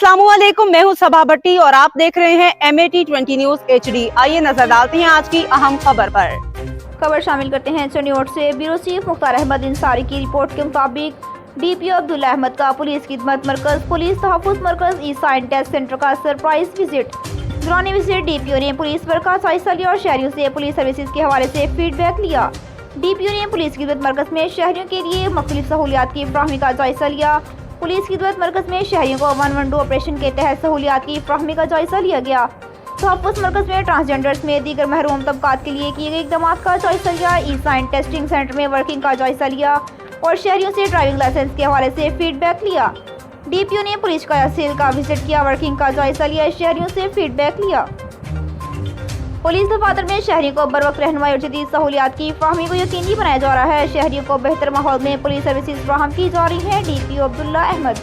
अस्सलामुअलैकुम, मैं हूं सबा भट्टी और आप देख रहे हैं MAT20 न्यूज HD। आइए नजर डालते हैं आज की अहम खबर पर। खबर शामिल करते हैं चंडीगढ़ से। ब्यूरो चीफ मुख्तार अहमद इंसारी की रिपोर्ट के मुताबिक DPO अब्दुल्ला अहमद का पुलिस खिदमत मरकज पुलिस तहफ़्फ़ुज़ मरकज ईसा एंड टेस्ट सेंटर का सरप्राइज विजिट। दौरान विजिट DPO ने पुलिस वर्क का जायजा लिया और शहरियों से पुलिस सर्विसेज के हवाले से फीडबैक लिया। DPO ने पुलिस खिदमत मरकज में शहरियों के लिए मुख्तलिफ सहूलियात की फ्राहमी का जायजा लिया। पुलिस खिदमत मरकज में शहरियों को 112 ऑपरेशन के तहत सहूलियात की फ्राहमी का जायजा लिया गया। तहफ़्फ़ुज़ मरकज में ट्रांसजेंडर्स में दीगर महरूम तबकात के लिए किए गए इक़दाम का जायजा लिया। ईसा एंड टेस्टिंग सेंटर में वर्किंग का जायजा लिया और शहरियों से ड्राइविंग लाइसेंस के हवाले से फीडबैक लिया। DPO ने पुलिस का सेल का विजिट किया, वर्किंग का जायजा लिया, शहरियों से फीडबैक लिया। पुलिस दफातर में शहरियों को बर वक्त रहनुमाई और जदीद सहूलियात की फ्राहमी को यकीनी बनाया जा रहा है। शहरियों को बेहतर माहौल में पुलिस सर्विसेज फ्राहम की जा रही है। DPO अब्दुल्ला अहमद।